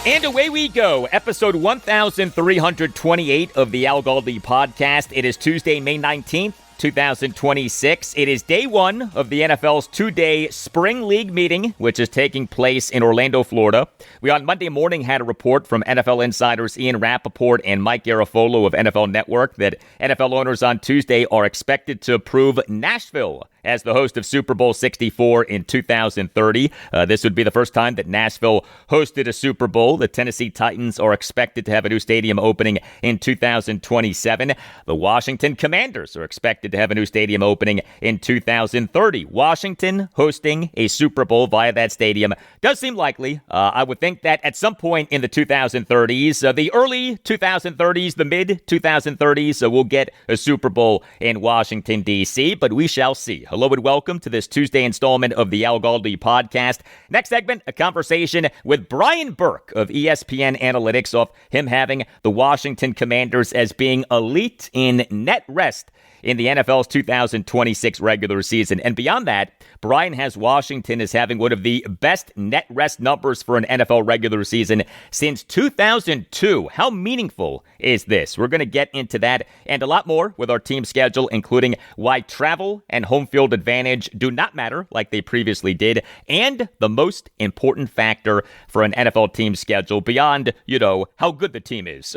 And away we go, episode 1328 of the Al Galdi podcast. It is Tuesday, May 19th, 2026. It is day one of the NFL's two-day Spring League meeting, which is taking place in Orlando, Florida. We on Monday morning had a report from NFL insiders Ian Rappaport and Mike Garafolo of NFL Network that NFL owners on Tuesday are expected to approve Nashville as the host of Super Bowl 64 in 2030. This would be the first time that Nashville hosted a Super Bowl. The Tennessee Titans are expected to have a new stadium opening in 2027. The Washington Commanders are expected to have a new stadium opening in 2030. Washington hosting a Super Bowl via that stadium does seem likely. I would think that at some point in the 2030s, the early 2030s, the mid 2030s, we'll get a Super Bowl in Washington, D.C., but we shall see. Hello and welcome to this Tuesday installment of the Al Galdi podcast. Next segment, a conversation with Brian Burke of ESPN Analytics off him having the Washington Commanders as being elite in net rest in the NFL's 2026 regular season. And beyond that, Brian has Washington as having one of the best net rest numbers for an NFL regular season since 2002. How meaningful is this? We're going to get into that and a lot more with our team schedule, including why travel and home field advantage do not matter like they previously did, and the most important factor for an NFL team schedule beyond, how good the team is.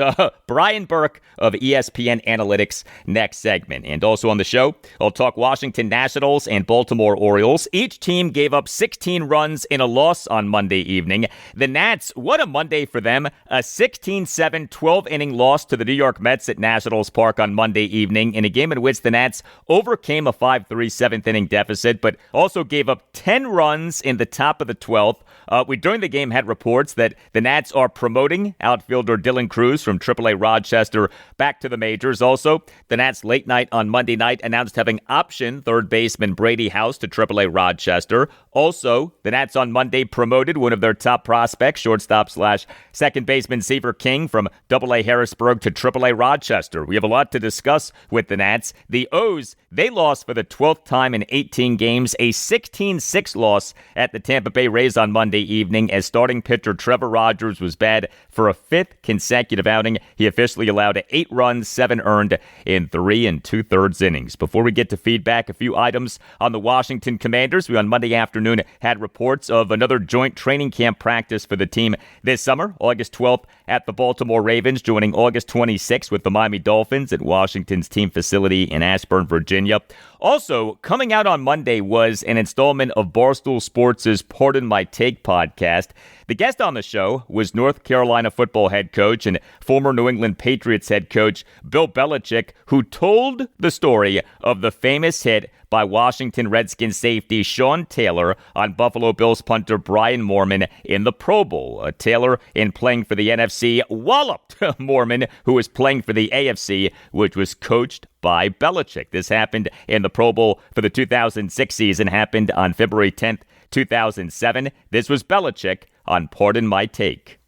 Brian Burke of ESPN Analytics, next segment. And also on the show, I'll talk Washington Nationals and Baltimore Orioles. Each team gave up 16 runs in a loss on Monday evening. The Nats, what a Monday for them. A 16-7, 12-inning loss to the New York Mets at Nationals Park on Monday evening in a game in which the Nats overcame a 5-3 7th-inning deficit, but also gave up 10 runs in the top of the 12th. We, during the game, had reports that the Nats are promoting outfielder Dylan Cruz from Triple-A Rochester back to the majors. Also, the Nats late night on Monday night announced having optioned third baseman Brady House to Triple-A Rochester. Also, the Nats on Monday promoted one of their top prospects, shortstop / second baseman Seaver King from Double-A Harrisburg to Triple-A Rochester. We have a lot to discuss with the Nats. The O's, they lost for the 12th time in 18 games, a 16-6 loss at the Tampa Bay Rays on Monday evening as starting pitcher Trevor Rogers was bad for a fifth consecutive outing. He officially allowed 8 runs, 7 earned in 3 2/3 innings. Before we get to feedback, a few items on the Washington Commanders. We on Monday afternoon had reports of another joint training camp practice for the team this summer, August 12th at the Baltimore Ravens, joining August 26th with the Miami Dolphins at Washington's team facility in Ashburn, Virginia. Also, coming out on Monday was an installment of Barstool Sports' Pardon My Take podcast. The guest on the show was North Carolina football head coach and former New England Patriots head coach Bill Belichick, who told the story of the famous hit by Washington Redskins safety Sean Taylor on Buffalo Bills punter Brian Moorman in the Pro Bowl. Taylor, in playing for the NFC, walloped Moorman, who was playing for the AFC, which was coached by Belichick. This happened in the Pro Bowl for the 2006 season, happened on February 10th, 2007. This was Belichick on Pardon My Take.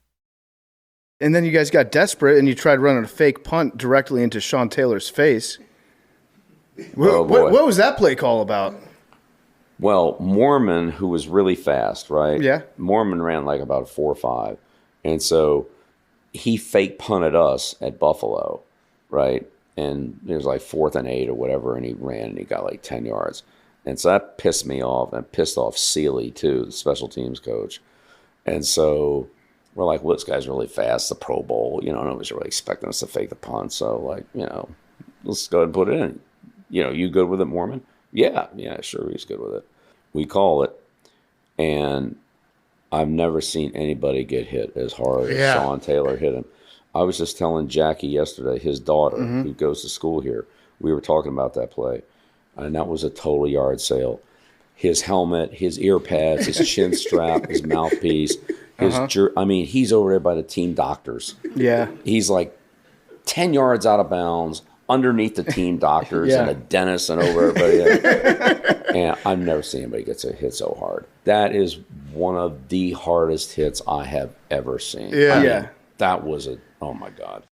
And then you guys got desperate and you tried running a fake punt directly into Sean Taylor's face. What was that play call about? Well, Moorman, who was really fast, right? Yeah. Moorman ran like about 4.5. And so he fake punted us at Buffalo, right? And it was like 4th and 8 or whatever, and he ran and he got like 10 yards. And so that pissed me off, and pissed off Sealy too, the special teams coach. And so we're like, well, this guy's really fast, the Pro Bowl. Nobody's really expecting us to fake the punt. So, let's go ahead and put it in. You good with it, Moorman? Yeah, sure, he's good with it. We call it, and I've never seen anybody get hit as hard as Sean Taylor hit him. I was just telling Jackie yesterday, his daughter, who goes to school here, we were talking about that play, and that was a total yard sale. His helmet, his ear pads, his chin strap, his mouthpiece, he's over there by the team doctors. Yeah. He's like 10 yards out of bounds, underneath the team doctors and a dentist and over everybody. And I've never seen anybody get hit so hard. That is one of the hardest hits I have ever seen. Yeah. That was oh my God.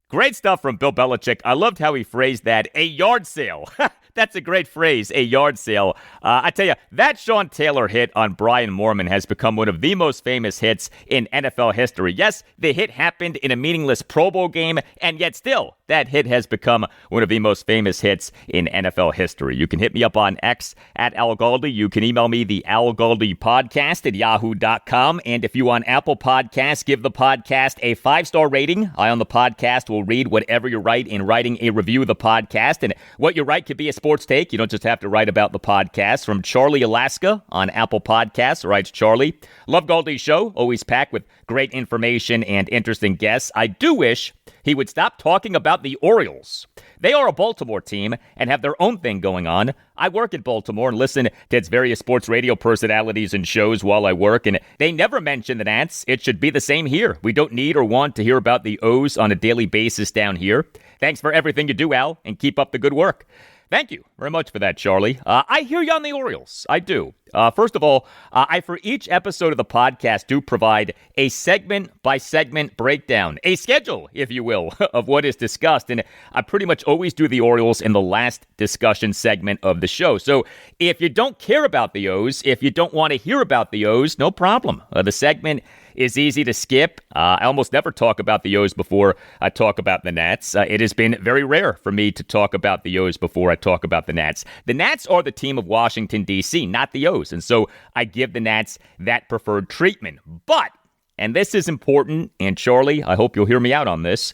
Great stuff from Bill Belichick. I loved how he phrased that, a yard sale. That's a great phrase, a yard sale. I tell you, that Sean Taylor hit on Brian Moorman has become one of the most famous hits in NFL history. Yes, the hit happened in a meaningless Pro Bowl game, and yet still, that hit has become one of the most famous hits in NFL history. You can hit me up on X at Al Galdi. You can email me, the Al Galdi podcast at yahoo.com. And if you on Apple Podcasts, give the podcast a 5-star rating. I on the podcast will read whatever you write in writing a review of the podcast. And what you write could be a sports take. You don't just have to write about the podcast. From Charlie, Alaska on Apple Podcasts, writes Charlie. Love Galdi's show, always packed with great information and interesting guests. I do wish he would stop talking about the Orioles. They are a Baltimore team and have their own thing going on. I work in Baltimore and listen to its various sports radio personalities and shows while I work, and they never mention the Nats. It should be the same here. We don't need or want to hear about the O's on a daily basis down here. Thanks for everything you do, Al, and keep up the good work. Thank you very much for that, Charlie. I hear you on the Orioles. I do. First of all, I, for each episode of the podcast, do provide a segment-by-segment breakdown, a schedule, if you will, of what is discussed. And I pretty much always do the Orioles in the last discussion segment of the show. So if you don't care about the O's, if you don't want to hear about the O's, no problem. The segment is easy to skip. I almost never talk about the O's before I talk about the Nats. It has been very rare for me to talk about the O's before I talk about the Nats. The Nats are the team of Washington, D.C., not the O's. And so I give the Nats that preferred treatment. But, and this is important, and Charlie, I hope you'll hear me out on this,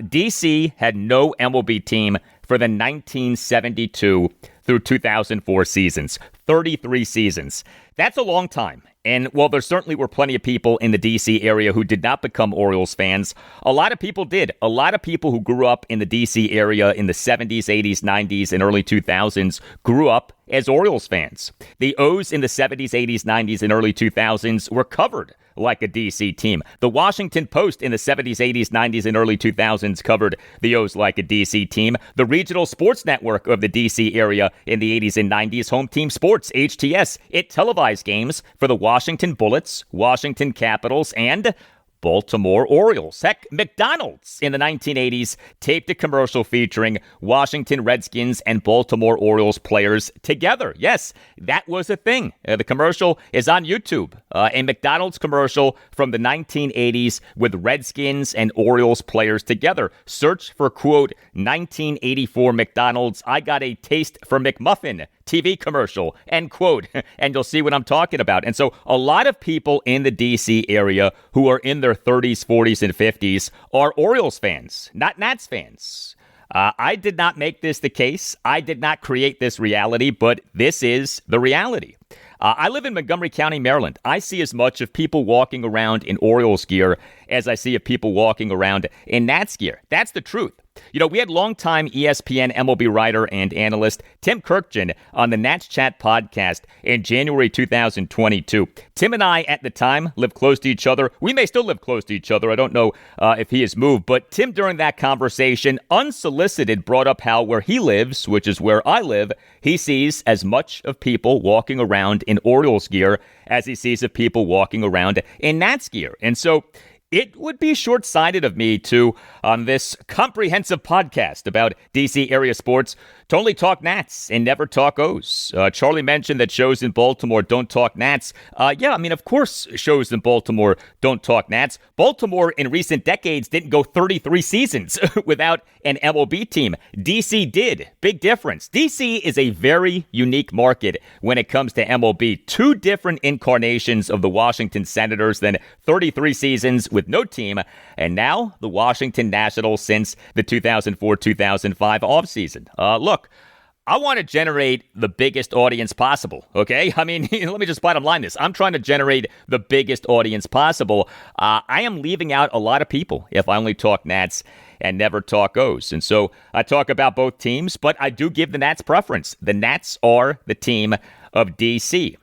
D.C. had no MLB team for the 1972 through 2004 seasons, 33 seasons. That's a long time. And while there certainly were plenty of people in the D.C. area who did not become Orioles fans, a lot of people did. A lot of people who grew up in the D.C. area in the 70s, 80s, 90s, and early 2000s grew up as Orioles fans. The O's in the 70s, 80s, 90s, and early 2000s were covered like a D.C. team. The Washington Post in the 70s, 80s, 90s, and early 2000s covered the O's like a D.C. team. The regional sports network of the D.C. area in the 80s and 90s, Home Team Sports, HTS, it televised games for the Washington Bullets, Washington Capitals, and Baltimore Orioles. Heck, McDonald's in the 1980s taped a commercial featuring Washington Redskins and Baltimore Orioles players together. Yes, that was a thing. The commercial is on YouTube. A McDonald's commercial from the 1980s with Redskins and Orioles players together. Search for, quote, 1984 McDonald's, I got a taste for McMuffin TV commercial, end quote, and you'll see what I'm talking about. And so a lot of people in the D.C. area who are in their 30s, 40s, and 50s are Orioles fans, not Nats fans. I did not make this the case. I did not create this reality, but this is the reality. I live in Montgomery County, Maryland. I see as much of people walking around in Orioles gear as I see of people walking around in Nats gear. That's the truth. You know, we had longtime ESPN MLB writer and analyst Tim Kirkjian on the Nats Chat podcast in January 2022. Tim and I, at the time, lived close to each other. We may still live close to each other. I don't know if he has moved. But Tim, during that conversation, unsolicited, brought up how where he lives, which is where I live, he sees as much of people walking around in Orioles gear as he sees of people walking around in Nats gear. And so it would be short-sighted of me to, on this comprehensive podcast about D.C. area sports, to only talk Nats and never talk O's. Charlie mentioned that shows in Baltimore don't talk Nats. Yeah, I mean, of course shows in Baltimore don't talk Nats. Baltimore in recent decades didn't go 33 seasons without an MLB team. D.C. did. Big difference. D.C. is a very unique market when it comes to MLB. Two different incarnations of the Washington Senators, then 33 seasons with no team, and now the Washington Nationals since the 2004-2005 offseason. Look, I want to generate the biggest audience possible, okay? I mean, let me just bottom line this. I'm trying to generate the biggest audience possible. I am leaving out a lot of people if I only talk Nats and never talk O's. And so I talk about both teams, but I do give the Nats preference. The Nats are the team of D.C.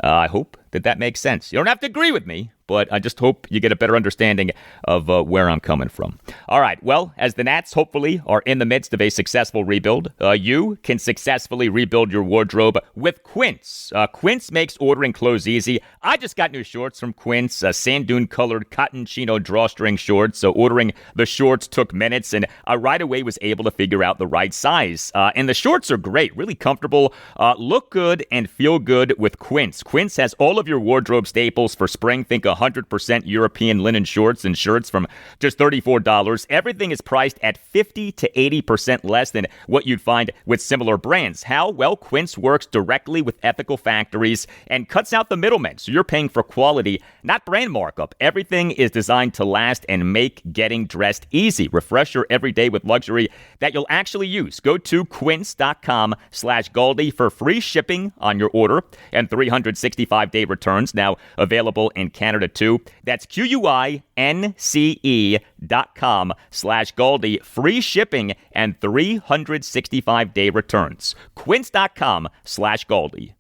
I hope that makes sense. You don't have to agree with me, but I just hope you get a better understanding of where I'm coming from. All right, well, as the Nats hopefully are in the midst of a successful rebuild, you can successfully rebuild your wardrobe with Quince. Quince makes ordering clothes easy. I just got new shorts from Quince, sand dune colored cotton chino drawstring shorts. So ordering the shorts took minutes, and I right away was able to figure out the right size. And the shorts are great, really comfortable, look good, and feel good with Quince. Quince has all of your wardrobe staples for spring. Think 100% European linen shorts and shirts from just $34. Everything is priced at 50 to 80% less than what you'd find with similar brands. How? Well, Quince works directly with ethical factories and cuts out the middlemen, so you're paying for quality, not brand markup. Everything is designed to last and make getting dressed easy. Refresh your everyday with luxury that you'll actually use. Go to quince.com/Galdi for free shipping on your order and 365-day returns, now available in Canada too. That's QUINCE.com/Galdi. Free shipping and 365-day returns. Quince.com/Galdi.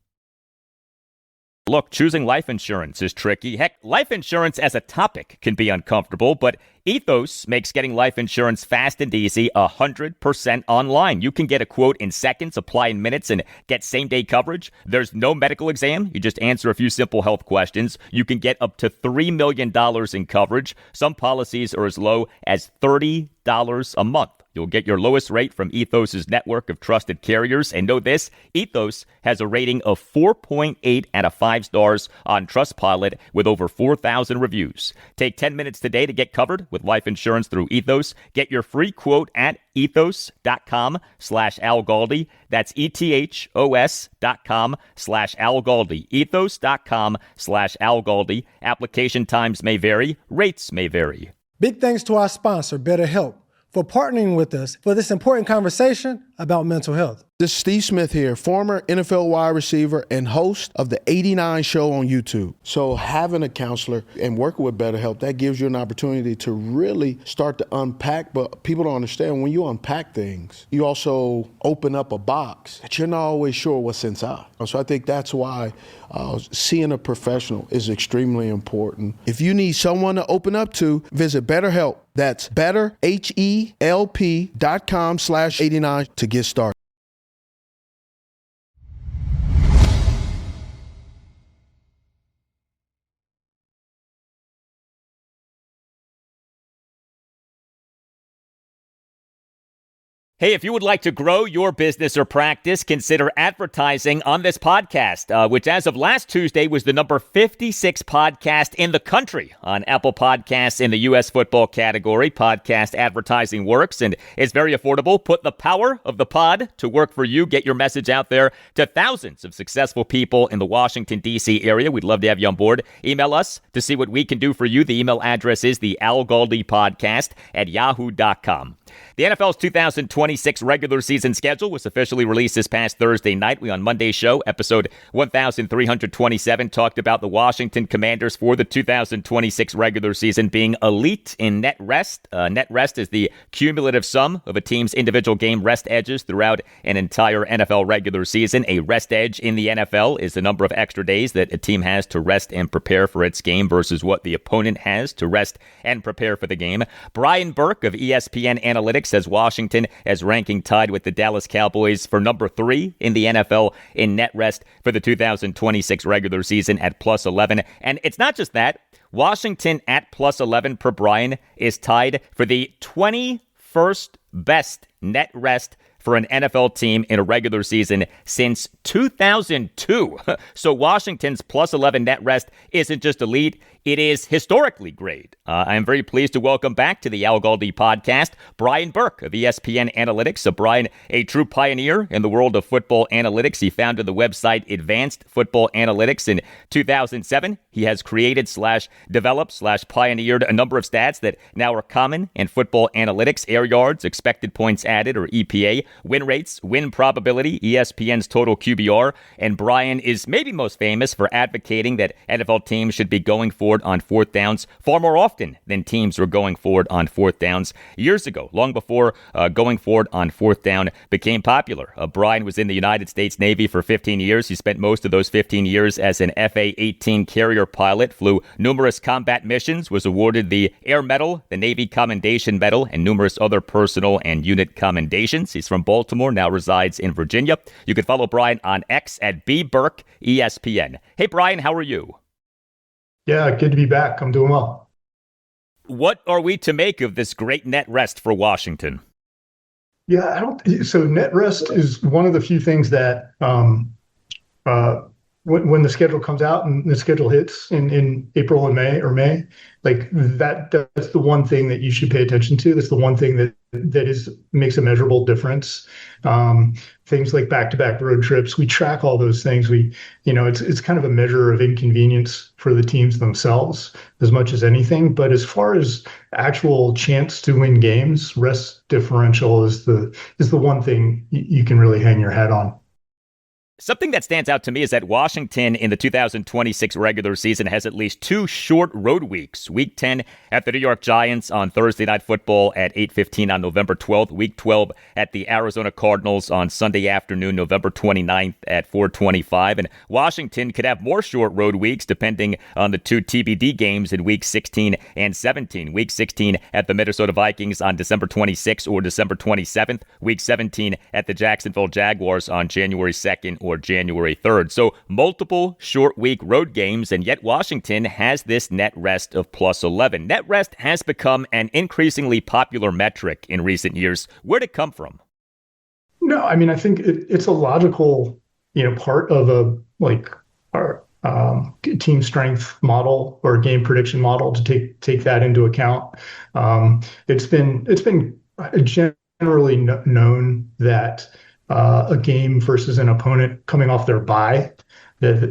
Look, choosing life insurance is tricky. Heck, life insurance as a topic can be uncomfortable, but Ethos makes getting life insurance fast and easy 100% online. You can get a quote in seconds, apply in minutes, and get same-day coverage. There's no medical exam. You just answer a few simple health questions. You can get up to $3 million in coverage. Some policies are as low as $30 a month. You'll get your lowest rate from Ethos' network of trusted carriers. And know this, Ethos has a rating of 4.8 out of 5 stars on Trustpilot with over 4,000 reviews. Take 10 minutes today to get covered with life insurance through Ethos. Get your free quote at ethos.com/AlGaldi. That's ethos.com/AlGaldi. Ethos.com/AlGaldi. Application times may vary. Rates may vary. Big thanks to our sponsor, BetterHelp, for partnering with us for this important conversation about mental health. This is Steve Smith here, former NFL wide receiver and host of the 89 show on YouTube. So having a counselor and working with BetterHelp, that gives you an opportunity to really start to unpack. But people don't understand, when you unpack things, you also open up a box that you're not always sure what's inside. So I think that's why seeing a professional is extremely important. If you need someone to open up to, visit BetterHelp. That's betterhelp.com/89 to get started. Hey, if you would like to grow your business or practice, consider advertising on this podcast, which as of last Tuesday was the number 56 podcast in the country on Apple Podcasts in the U.S. football category. Podcast advertising works and is very affordable. Put the power of the pod to work for you. Get your message out there to thousands of successful people in the Washington, D.C. area. We'd love to have you on board. Email us to see what we can do for you. The email address is the algaldipodcast@yahoo.com. The NFL's 2026 regular season schedule was officially released this past Thursday night. We, on Monday's show, episode 1327, talked about the Washington Commanders for the 2026 regular season being elite in net rest. Net rest is the cumulative sum of a team's individual game rest edges throughout an entire NFL regular season. A rest edge in the NFL is the number of extra days that a team has to rest and prepare for its game versus what the opponent has to rest and prepare for the game. Brian Burke of ESPN Analytics says Washington as ranking tied with the Dallas Cowboys for number 3 in the NFL in net rest for the 2026 regular season at plus 11. And it's not just that. Washington at plus 11 per Brian is tied for the 21st best net rest for an NFL team in a regular season since 2002. So Washington's plus 11 net rest isn't just elite, it is historically great. I am very pleased to welcome back to the Al Galdi podcast, Brian Burke of ESPN Analytics. So Brian, a true pioneer in the world of football analytics. He founded the website Advanced Football Analytics in 2007. He has created /developed /pioneered a number of stats that now are common in football analytics: air yards, expected points added or EPA, win rates, win probability, ESPN's total QBR. And Brian is maybe most famous for advocating that NFL teams should be going for for it on fourth downs far more often than teams were going for it on fourth downs years ago, long before going for it on fourth down became popular. Brian was in the United States Navy for 15 years. He spent most of those 15 years as an FA-18 carrier pilot, flew numerous combat missions, was awarded the Air Medal, the Navy Commendation Medal, and numerous other personal and unit commendations. He's from Baltimore, now resides in Virginia. You can follow Brian on X at Burke ESPN. Hey, Brian, how are you? Yeah, good to be back. I'm doing well. What are we to make of this great net rest for Washington? Yeah, so net rest is one of the few things that when the schedule comes out and the schedule hits in April and May, like that's the one thing that you should pay attention to. That's the one thing that makes a measurable difference. Things like back-to-back road trips, we track all those things. It's kind of a measure of inconvenience for the teams themselves as much as anything. But as far as actual chance to win games, rest differential is the one thing you can really hang your hat on. Something that stands out to me is that Washington in the 2026 regular season has at least 2 short road weeks. Week 10 at the New York Giants on Thursday Night Football at 8:15 on November 12th. Week 12 at the Arizona Cardinals on Sunday afternoon, November 29th at 4:25. And Washington could have more short road weeks depending on the 2 TBD games in Week 16 and 17. Week 16 at the Minnesota Vikings on December 26th or December 27th. Week 17 at the Jacksonville Jaguars on January 2nd or January 3rd. So multiple short week road games, and yet Washington has this net rest of plus 11. Net rest has become an increasingly popular metric in recent years. Where'd it come from? No, I mean, I think it's a logical, part of our team strength model or game prediction model to take that into account. It's been generally known that a game versus an opponent coming off their bye, that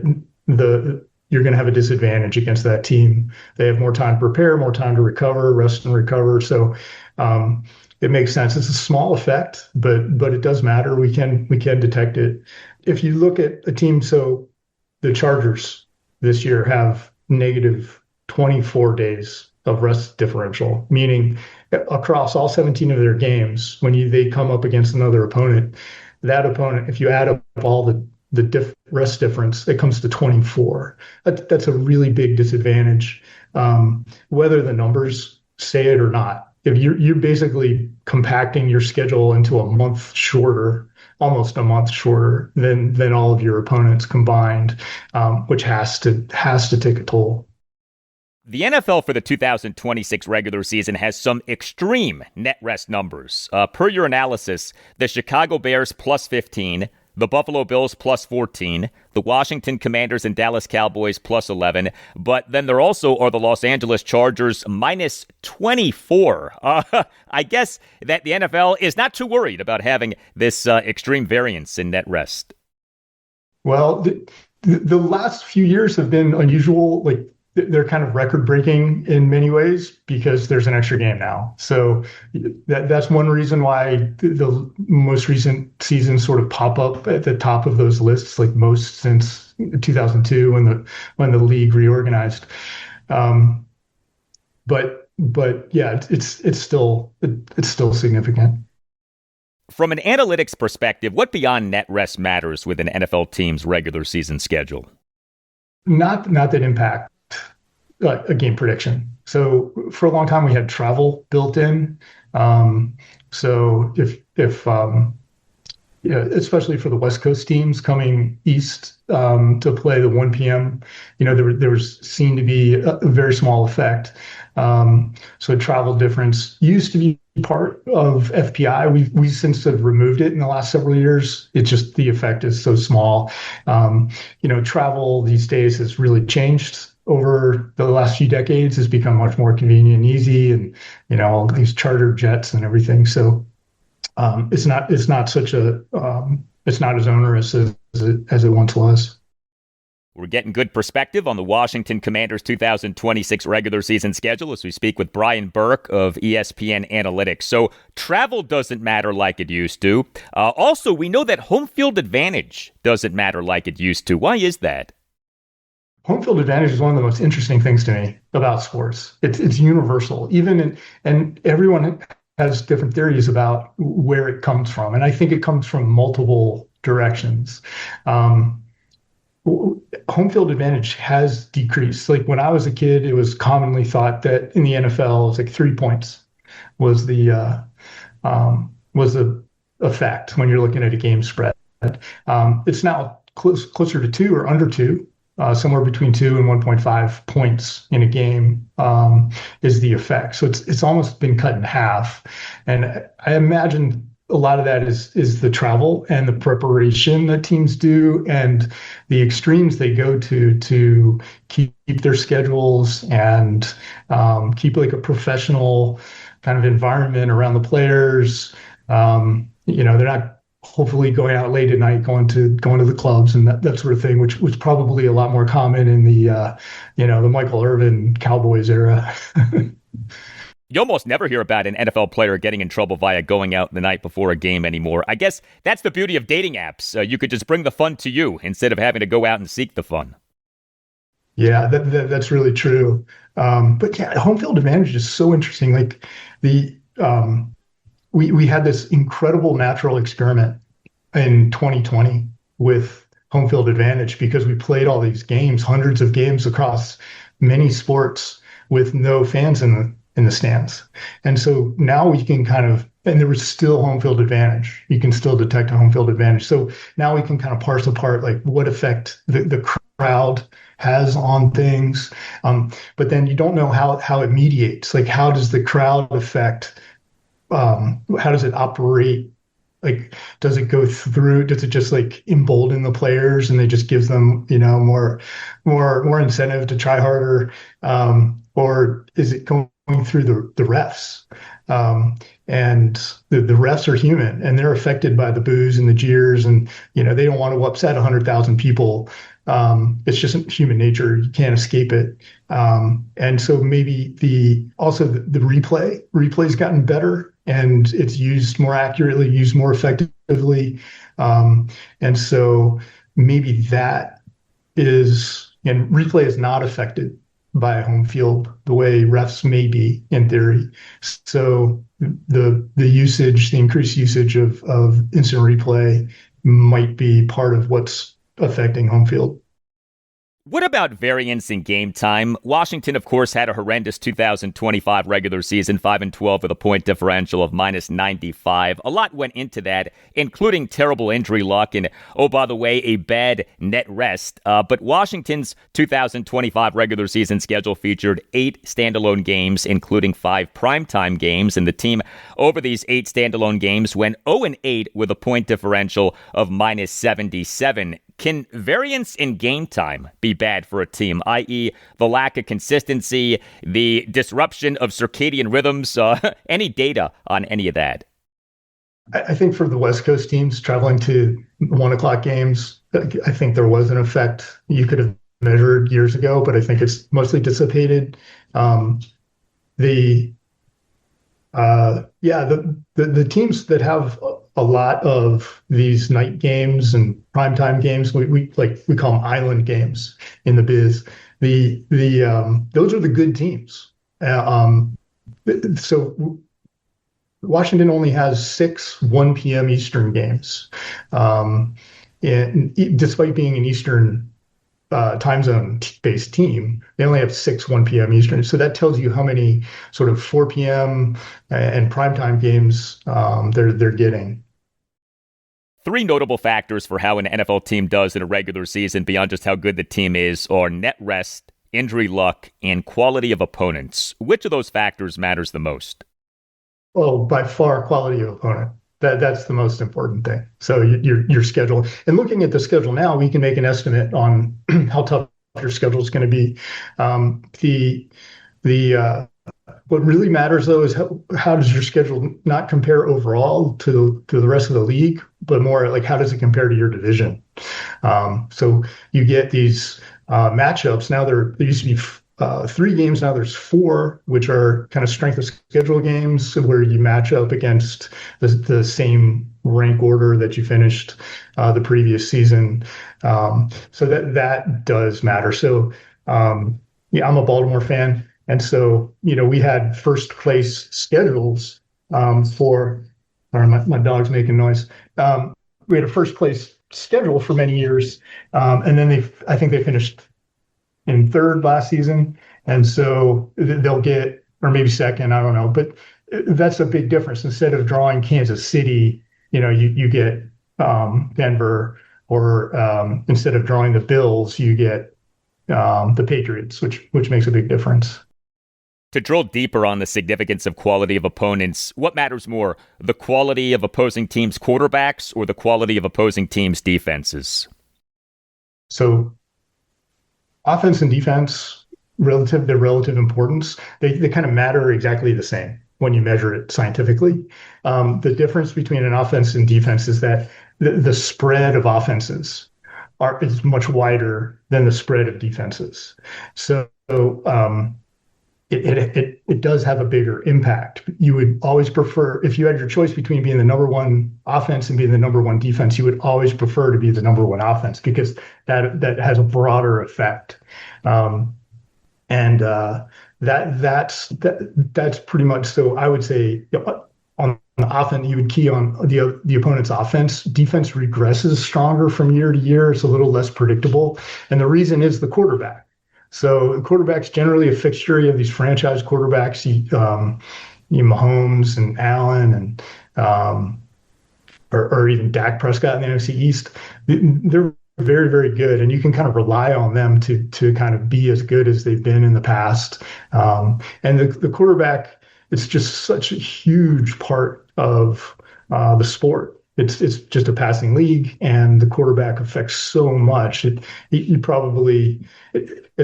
you're going to have a disadvantage against that team. They have more time to prepare, more time to recover, rest and recover. So it makes sense. It's a small effect, but it does matter. We can detect it. If you look at a team, so the Chargers this year have negative 24 days of rest differential, meaning across all 17 of their games, when they come up against another opponent, that opponent, if you add up all the rest difference, it comes to 24. That's a really big disadvantage, whether the numbers say it or not. If you're basically compacting your schedule into a month shorter, almost a month shorter than all of your opponents combined, which has to take a toll. The NFL for the 2026 regular season has some extreme net rest numbers. Per your analysis, the Chicago Bears plus 15, the Buffalo Bills plus 14, the Washington Commanders and Dallas Cowboys plus 11, but then there also are the Los Angeles Chargers minus 24. I guess that the NFL is not too worried about having this extreme variance in net rest. Well, the last few years have been unusual. They're kind of record-breaking in many ways because there's an extra game now. So that's one reason why the most recent seasons sort of pop up at the top of those lists, like most since 2002 when the league reorganized. But yeah, it's still significant. From an analytics perspective, what beyond net rest matters with an NFL team's regular season schedule? Not that impact a game prediction. So for a long time we had travel built in. So if especially for the West Coast teams coming east to play the 1 p.m., there was seen to be a very small effect. So travel difference used to be part of FPI. We since have removed it in the last several years. It's just the effect is so small. Travel these days has really changed over the last few decades. Has become much more convenient and easy, and all these charter jets and everything. So it's not as onerous as it once was. We're getting good perspective on the Washington Commanders' 2026 regular season schedule as we speak with Brian Burke of ESPN Analytics. So travel doesn't matter like it used to. Also, we know that home field advantage doesn't matter like it used to. Why is that? home field advantage is one of the most interesting things to me about sports. It's universal, and everyone has different theories about where it comes from, and I think it comes from multiple directions. Home field advantage has decreased. Like when I was a kid, it was commonly thought that in the NFL, it was like 3 points was the effect when you're looking at a game spread. It's now closer to 2 or under 2. Somewhere between 2 and 1.5 points in a game is the effect. So it's almost been cut in half. And I imagine a lot of that is the travel and the preparation that teams do and the extremes they go to keep their schedules and keep like a professional kind of environment around the players. They're not hopefully going out late at night, going to the clubs and that sort of thing, which was probably a lot more common in the Michael Irvin Cowboys era. You almost never hear about an NFL player getting in trouble via going out the night before a game anymore. I guess that's the beauty of dating apps. You could just bring the fun to you instead of having to go out and seek the fun. Yeah, that's really true. But yeah, home field advantage is so interesting. Like we had this incredible natural experiment in 2020 with home field advantage because we played all these games, hundreds of games across many sports with no fans in the stands. And so now we can and there was still home field advantage. You can still detect a home field advantage. So now we can kind of parse apart like what effect the crowd has on things. But then you don't know how it mediates. Like how does the crowd affect, how does it operate? Like, does it go through? Does it just like embolden the players and it just gives them, more incentive to try harder? Or is it going through the refs? And the refs are human and they're affected by the boos and the jeers and, they don't want to upset 100,000 people. It's just human nature. You can't escape it. And so maybe the replay's gotten better and it's used more accurately, used more effectively. And so maybe that and replay is not affected by home field the way refs may be in theory. So the increased usage of instant replay might be part of what's affecting home field. What about variance in game time? Washington, of course, had a horrendous 2025 regular season, 5-12 with a point differential of -95. A lot went into that, including terrible injury luck and, oh, by the way, a bad net rest. But Washington's 2025 regular season schedule featured 8 standalone games, including 5 primetime games, and the team over these 8 standalone games went 0-8 with a point differential of -77. Can variance in game time be bad for a team, i.e. the lack of consistency, the disruption of circadian rhythms? Any data on any of that? I think for the West Coast teams traveling to 1:00 games, I think there was an effect you could have measured years ago, but I think it's mostly dissipated. The teams that have a lot of these night games and primetime games, we call them island games in the biz. Those are the good teams. So Washington only has 6 1 p.m. Eastern games, and despite being an Eastern time zone based team, they only have 6 1 p.m. Eastern. So that tells you how many sort of 4 p.m. and primetime games they're getting. 3 notable factors for how an NFL team does in a regular season beyond just how good the team is are net rest, injury luck, and quality of opponents. Which of those factors matters the most? Oh, by far, quality of opponent. That's the most important thing. So your schedule. And looking at the schedule now, we can make an estimate on how tough your schedule is going to be. What really matters, though, is how does your schedule not compare overall to the rest of the league, but more like how does it compare to your division? So you get these matchups. Now there used to be 3 games. Now there's 4, which are kind of strength of schedule games where you match up against the same rank order that you finished the previous season. So that does matter. So yeah, I'm a Baltimore fan. And so, we had first place schedules for, or my dog's making noise. We had a first place schedule for many years. And then I think they finished in 3rd last season. And so they'll get, or maybe 2nd, I don't know, but that's a big difference. Instead of drawing Kansas City, you get Denver, or instead of drawing the Bills, you get the Patriots, which makes a big difference. To drill deeper on the significance of quality of opponents, what matters more, the quality of opposing teams' quarterbacks or the quality of opposing teams' defenses? So offense and defense, their relative importance, they kind of matter exactly the same when you measure it scientifically. The difference between an offense and defense is that the spread of offenses is much wider than the spread of defenses. So it does have a bigger impact. You would always prefer, if you had your choice between being the number 1 offense and being the number 1 defense, you would always prefer to be the number 1 offense because that has a broader effect. That's pretty much, so I would say on the offense, you would key on the opponent's offense. Defense regresses stronger from year to year. It's a little less predictable. And the reason is the quarterback. So the quarterback's generally a fixture. You have these franchise quarterbacks, Mahomes and Allen and or even Dak Prescott in the NFC East. They're very, very good, and you can kind of rely on them to kind of be as good as they've been in the past. And the quarterback, it's just such a huge part of the sport. It's just a passing league, and the quarterback affects so much. It's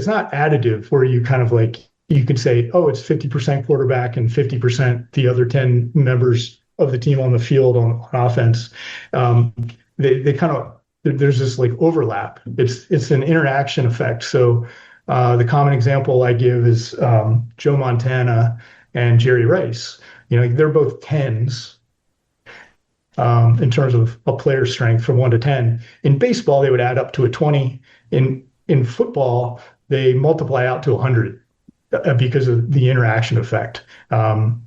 not additive where you kind of like, you could say, oh, it's 50% quarterback and 50% the other 10 members of the team on the field on offense. They kind of, there's this like overlap. It's an interaction effect. So the common example I give is Joe Montana and Jerry Rice. They're both 10s. In terms of a player strength from 1 to 10. In baseball, they would add up to a 20. In football, they multiply out to 100 because of the interaction effect. So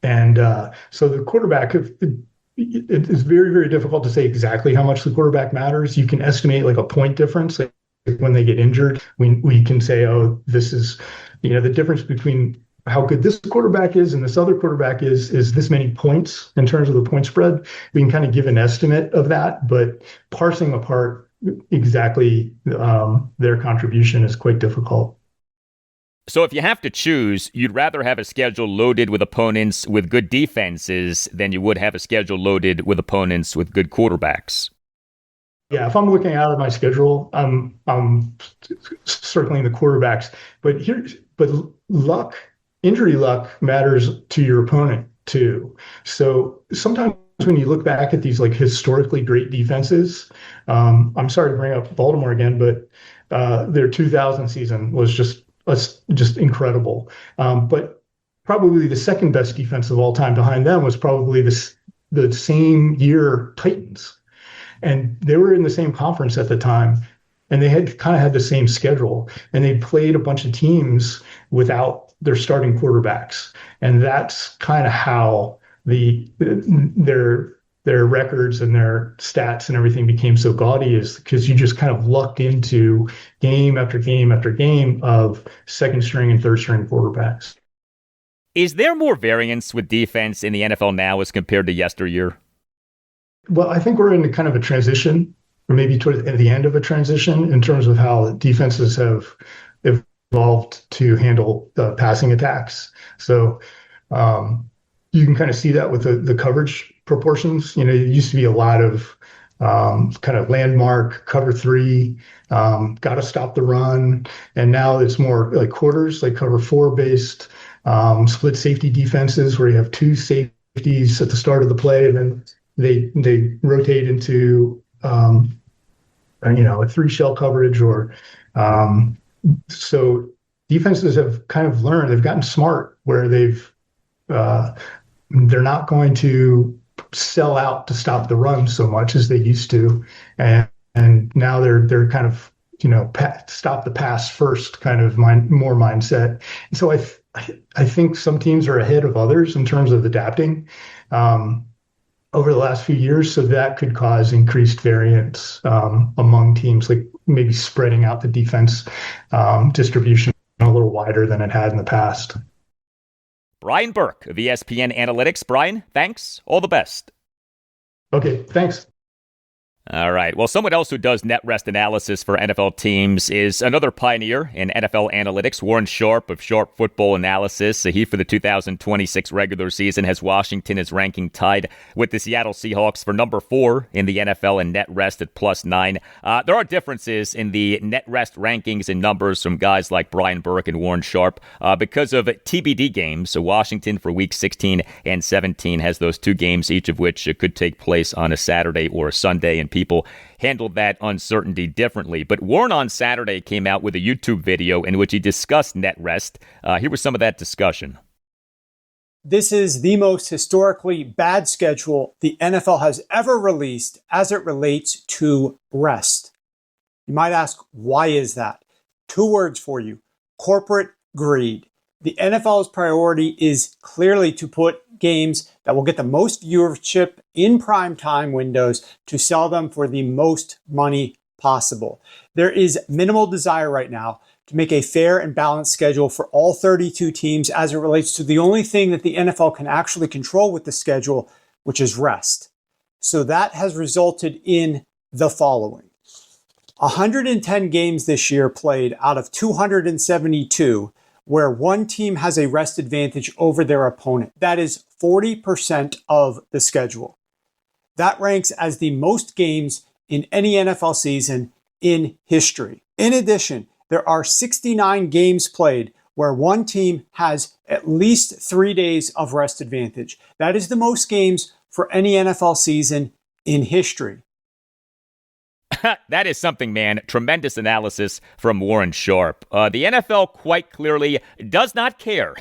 the quarterback, it is very, very difficult to say exactly how much the quarterback matters. You can estimate like a point difference. Like when they get injured, we can say, oh, this is, the difference between how good this quarterback is and this other quarterback is this many points in terms of the point spread. We can kind of give an estimate of that, but parsing apart exactly their contribution is quite difficult. So if you have to choose, you'd rather have a schedule loaded with opponents with good defenses than you would have a schedule loaded with opponents with good quarterbacks. Yeah, if I'm looking out of my schedule, I'm circling the quarterbacks. But injury luck matters to your opponent too. So sometimes when you look back at these like historically great defenses, I'm sorry to bring up Baltimore again, but their 2000 season was just incredible. But probably the second best defense of all time behind them was probably the same year Titans. And they were in the same conference at the time, and they had kind of had the same schedule, and they played a bunch of teams without their starting quarterbacks. And that's kind of how their records and their stats and everything became so gaudy, is because you just kind of lucked into game after game after game of second string and third string quarterbacks. Is there more variance with defense in the NFL now as compared to yesteryear? Well, I think we're in kind of a transition, or maybe toward the end of a transition, in terms of how defenses have evolved to handle passing attacks. So you can kind of see that with the coverage proportions. It used to be a lot of kind of landmark cover 3, got to stop the run, and now it's more like quarters, like cover 4 based, split safety defenses where you have 2 safeties at the start of the play, and then they rotate into a 3 shell coverage, or so defenses have kind of learned, they've gotten smart where they're not going to sell out to stop the run so much as they used to. And now they're kind of, stop the pass first kind of more mindset. And so I think some teams are ahead of others in terms of adapting over the last few years. So that could cause increased variance among teams, like maybe spreading out the defense distribution a little wider than it had in the past. Brian Burke of ESPN Analytics. Brian, thanks. All the best. Okay, thanks. All right. Well, someone else who does net rest analysis for NFL teams is another pioneer in NFL analytics, Warren Sharp of Sharp Football Analysis. He, for the 2026 regular season, has Washington as ranking tied with the Seattle Seahawks for number 4 in the NFL in net rest at +9. There are differences in the net rest rankings and numbers from guys like Brian Burke and Warren Sharp because of TBD games. So Washington for week 16 and 17 has those 2 games, each of which could take place on a Saturday or a Sunday, and people handled that uncertainty differently. But Warren on Saturday came out with a YouTube video in which he discussed net rest. Here was some of that discussion. This is the most historically bad schedule the NFL has ever released as it relates to rest. You might ask, why is that? 2 words for you: corporate greed. The NFL's priority is clearly to put games that will get the most viewership in prime time windows to sell them for the most money possible. There is minimal desire right now to make a fair and balanced schedule for all 32 teams as it relates to the only thing that the NFL can actually control with the schedule, which is rest. So that has resulted in the following: 110 games this year played out of 272 where one team has a rest advantage over their opponent. That is 40% of the schedule. That ranks as the most games in any NFL season in history. In addition, there are 69 games played where one team has at least 3 days of rest advantage. That is the most games for any NFL season in history. That is something, man. Tremendous analysis from Warren Sharp. The NFL quite clearly does not care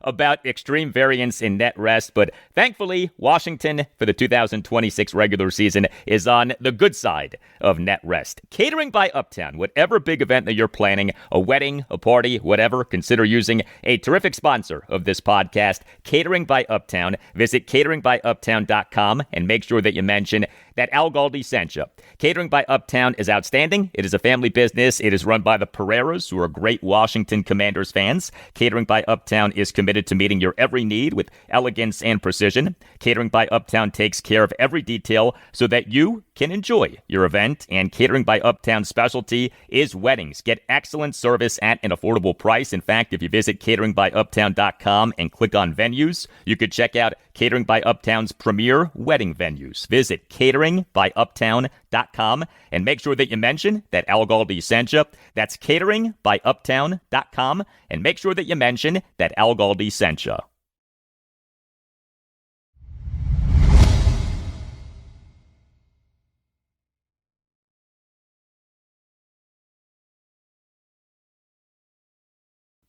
about extreme variance in net rest, but thankfully, Washington for the 2026 regular season is on the good side of net rest. Catering by Uptown. Whatever big event that you're planning, a wedding, a party, whatever, consider using a terrific sponsor of this podcast, Catering by Uptown. Visit cateringbyuptown.com and make sure that you mention that Al Galdi sent you. Catering by Uptown is outstanding. It is a family business. It is run by the Pereiras, who are great Washington Commanders fans. Catering by Uptown is committed to meeting your every need with elegance and precision. Catering by Uptown takes care of every detail so that you can enjoy your event. And Catering by Uptown's specialty is weddings. Get excellent service at an affordable price. In fact, if you visit cateringbyuptown.com and click on venues, you could check out Catering by Uptown's premier wedding venues. Visit cateringbyuptown.com and make sure that you mention that Al Galdi sent you. That's cateringbyuptown.com and make sure that you mention that Al Galdi sent you.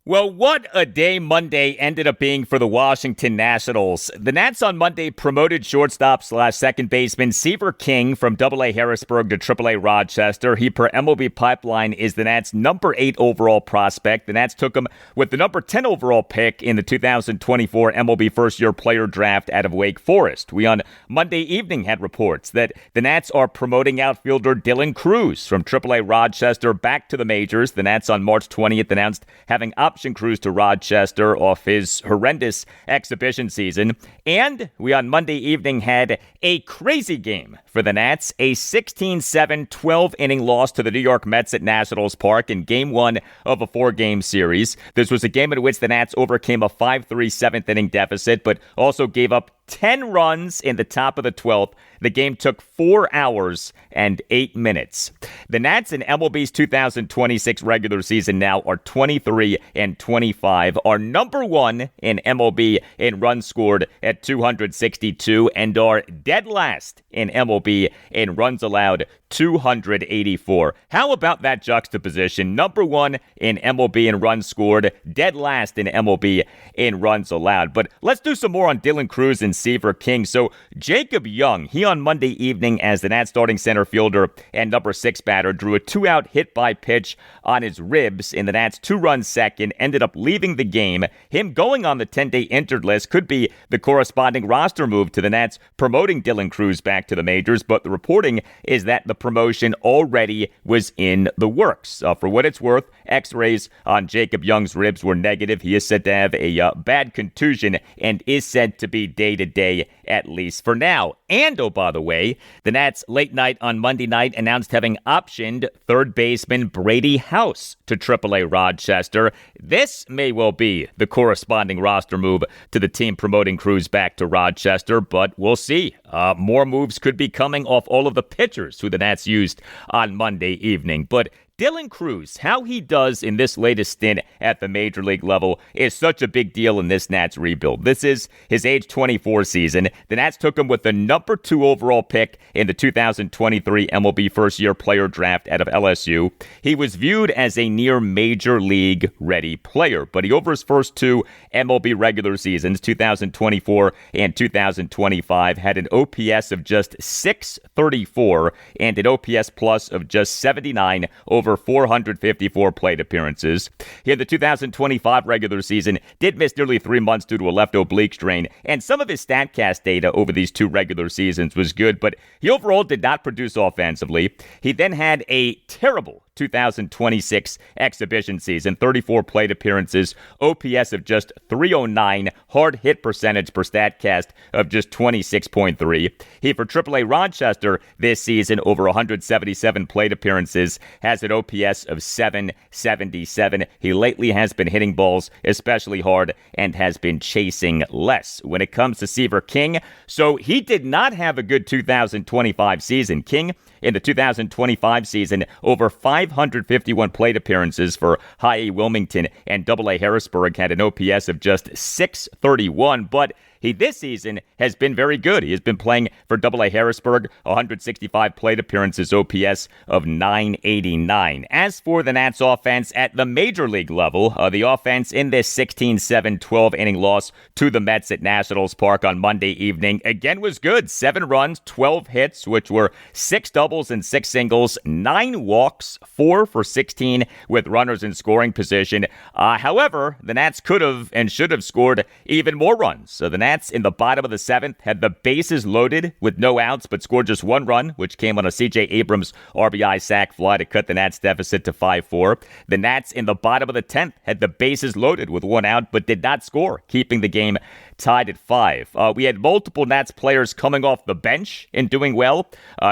Well, what a day Monday ended up being for the Washington Nationals. The Nats on Monday promoted shortstop/second baseman Seaver King from Double-A Harrisburg to Triple-A Rochester. He, per MLB Pipeline, is the Nats' number 8 overall prospect. The Nats took him with the number 10 overall pick in the 2024 MLB first-year player draft out of Wake Forest. We on Monday evening had reports that the Nats are promoting outfielder Dylan Cruz from Triple-A Rochester back to the majors. The Nats on March 20th announced having option cruise to Rochester off his horrendous exhibition season. And we on Monday evening had a crazy game for the Nats, a 16-7 12-inning loss to the New York Mets at Nationals Park in Game 1 of a 4-game series. This was a game in which the Nats overcame a 5-3 7th-inning deficit, but also gave up 10 runs in the top of the 12th. The game took 4 hours and 8 minutes. The Nats in MLB's 2026 regular season now are 23-25, are number one in MLB in runs scored at 262, and are dead last in MLB in runs allowed, 284. How about that juxtaposition? Number one in MLB in runs scored, dead last in MLB in runs allowed. But let's do some more on Dylan Crews and Seaver King. So Jacob Young, he on Monday evening as the Nats starting center fielder and number 6 batter drew a 2-out hit by pitch on his ribs in the Nats 2-run second, ended up leaving the game. Him going on the 10-day injured list could be the corresponding roster move to the Nats promoting Dylan Crews back to the majors, but the reporting is that the promotion already was in the works. For what it's worth, x-rays on Jacob Young's ribs were negative. He is said to have a bad contusion and is said to be day-to-day, at least for now. And, oh, by the way, the Nats late night on Monday night announced having optioned third baseman Brady House to Triple-A Rochester. This may well be the corresponding roster move to the team promoting Crews back to Rochester, but we'll see. More moves could be coming off all of the pitchers who the Nats used on Monday evening. But Dylan Crews, how he does in this latest stint at the major league level is such a big deal in this Nats rebuild. This is his age 24 season. The Nats took him with the number 2 overall pick in the 2023 MLB first-year player draft out of LSU. He was viewed as a near major league ready player, but he over his first 2 MLB regular seasons, 2024 and 2025, had an OPS of just 634 and an OPS plus of just 79 over 454 plate appearances. He had the 2025 regular season, did miss nearly 3 months due to a left oblique strain, and some of his StatCast data over these 2 regular seasons was good, but he overall did not produce offensively. He then had a terrible 2026 exhibition season, 34 plate appearances, OPS of just 309, hard hit percentage per StatCast of just 26.3. He, for Triple-A Rochester this season, over 177 plate appearances, has an OPS of 777. He lately has been hitting balls especially hard and has been chasing less. When it comes to Seaver King, so he did not have a good 2025 season. King, in the 2025 season, over 551 plate appearances for High A Wilmington and Double-A Harrisburg, had an OPS of just 631, but he this season has been very good. He has been playing for Double-A Harrisburg, 165 plate appearances, OPS of 989. As for the Nats offense at the major league level, the offense in this 16-7, 12-inning loss to the Mets at Nationals Park on Monday evening again was good. 7 runs, 12 hits, which were 6 doubles and 6 singles, 9 walks, 4 for 16 with runners in scoring position. However, the Nats could have and should have scored even more runs. So the Nats in the bottom of the 7th had the bases loaded with no outs, but scored just 1 run, which came on a C.J. Abrams RBI sac fly to cut the Nats deficit to 5-4. The Nats in the bottom of the 10th had the bases loaded with 1 out, but did not score, keeping the game tied at 5. We had multiple Nats players coming off the bench and doing well.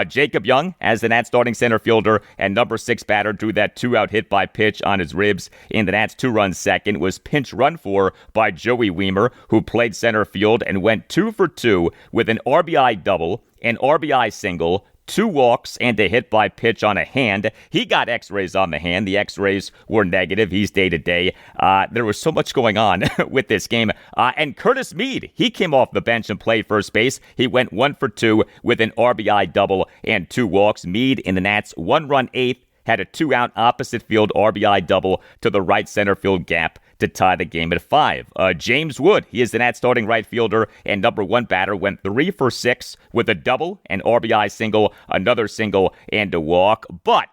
Jacob Young, as the Nats starting center fielder and number 6 batter, drew that 2-out hit by pitch on his ribs in the Nats 2-run second, was pinch run for by Joey Weimer, who played center field and went 2 for 2 with an RBI double, an RBI single, 2 walks, and a hit by pitch on a hand. He got x-rays on the hand. The x-rays were negative. He's day-to-day. There was so much going on with this game. And Curtis Mead, he came off the bench and played first base. He went 1 for 2 with an RBI double and 2 walks. Mead in the Nats 1-run 8th had a 2-out opposite field RBI double to the right center field gap to tie the game at 5. James Wood, he is the Nats starting right fielder and number 1 batter, went 3 for 6 with a double, an RBI single, another single, and a walk. But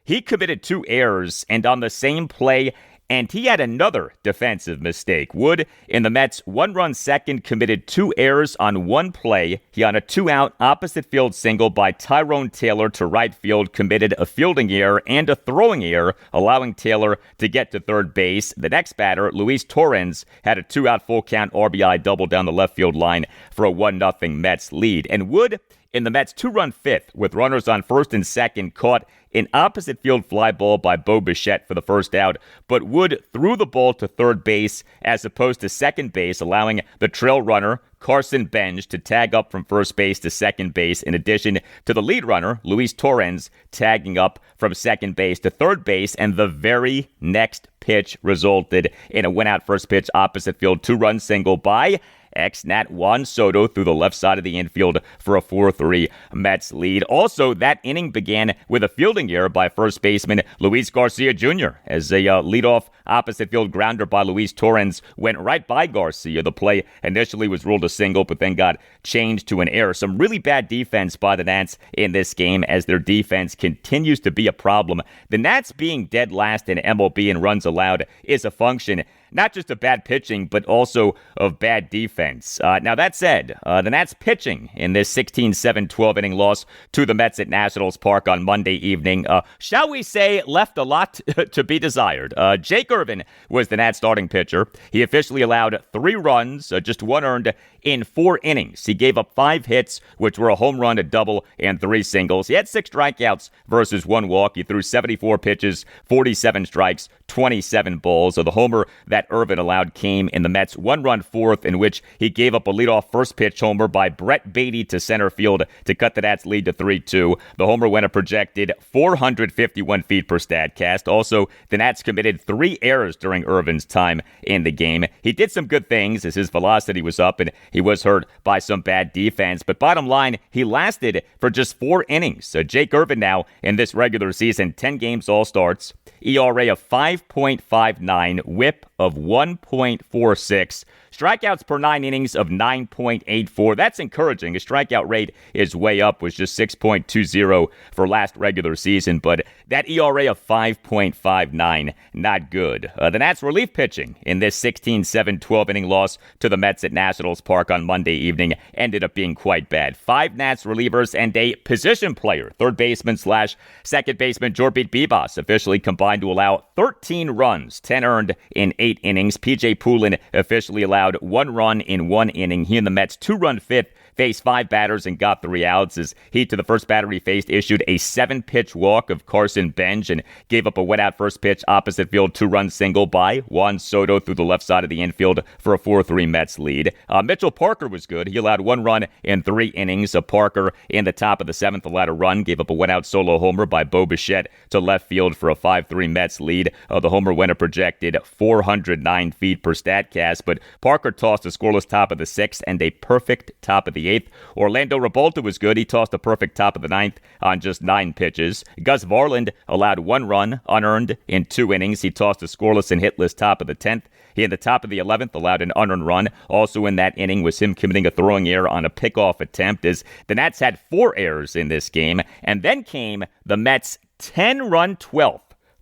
he committed 2 errors, and on the same play, and he had another defensive mistake. Wood, in the Mets' 1-run second, committed 2 errors on 1 play. He, on a 2-out opposite field single by Tyrone Taylor to right field, committed a fielding error and a throwing error, allowing Taylor to get to third base. The next batter, Luis Torrens, had a 2-out full count RBI double down the left field line for a 1-0 Mets lead. And Wood, in the Mets' two-run fifth with runners on first and second, caught an opposite field fly ball by Bo Bichette for the first out, but Wood threw the ball to third base as opposed to second base, allowing the trail runner, Carson Benj, to tag up from first base to second base, in addition to the lead runner, Luis Torrens, tagging up from second base to third base, and the very next pitch resulted in a win-out first pitch opposite field two-run single by ex-Nat Juan Soto through the left side of the infield for a 4-3 Mets lead. Also, that inning began with a fielding error by first baseman Luis Garcia Jr. as a leadoff opposite field grounder by Luis Torrens went right by Garcia. The play initially was ruled a single, but then got changed to an error. Some really bad defense by the Nats in this game, as their defense continues to be a problem. The Nats being dead last in MLB in runs allowed is a function not just of bad pitching, but also of bad defense. Now, that said, the Nats pitching in this 16-7 12-inning loss to the Mets at Nationals Park on Monday evening, shall we say, left a lot to be desired. Jake Irvin was the Nats starting pitcher. He officially allowed 3 runs, just 1 earned, in 4 innings. He gave up 5 hits, which were a home run, a double, and 3 singles. He had 6 strikeouts versus 1 walk. He threw 74 pitches, 47 strikes, 27 balls. So the homer that Irvin allowed came in the Mets' 1-run fourth, in which he gave up a leadoff first pitch homer by Brett Beatty to center field to cut the Nats' lead to 3-2. The homer went a projected 451 feet per Statcast. Also, the Nats committed 3 errors during Irvin's time in the game. He did some good things as his velocity was up and he was hurt by some bad defense. But bottom line, he lasted for just 4 innings. Jake Irvin now in this regular season, 10 games, all starts, ERA of 5.59, whip of 1.46, strikeouts per 9 innings of 9.84. That's encouraging. His strikeout rate is way up, was just 6.20 for last regular season, but that ERA of 5.59, not good. The Nats relief pitching in this 16-7 12-inning loss to the Mets at Nationals Park on Monday evening ended up being quite bad. 5 Nats relievers and a position player, third baseman / second baseman Jorbit Bibas, officially combined to allow 13 runs, 10 earned in 8 innings. PJ Poulin officially allowed 1 run in 1 inning. He and the Mets' 2-run fifth faced 5 batters and got 3 outs as he, to the first batter he faced, issued a 7-pitch walk of Carson Benj and gave up a wet-out first pitch opposite field 2-run single by Juan Soto through the left side of the infield for a 4-3 Mets lead. Mitchell Parker was good. He allowed 1 run in 3 innings. Parker in the top of the 7th allowed a run, gave up a wet-out solo homer by Bo Bichette to left field for a 5-3 Mets lead. The homer went a projected 409 feet per Statcast, but Parker tossed a scoreless top of the 6th and a perfect top of the 8th. Orlando Rebolta was good. He tossed a perfect top of the 9th on just 9 pitches. Gus Varland allowed 1 run, unearned, in 2 innings. He tossed a scoreless and hitless top of the 10th. He, in the top of the 11th, allowed an unearned run. Also in that inning was him committing a throwing error on a pickoff attempt, as the Nats had 4 errors in this game. And then came the Mets' 10-run 12th.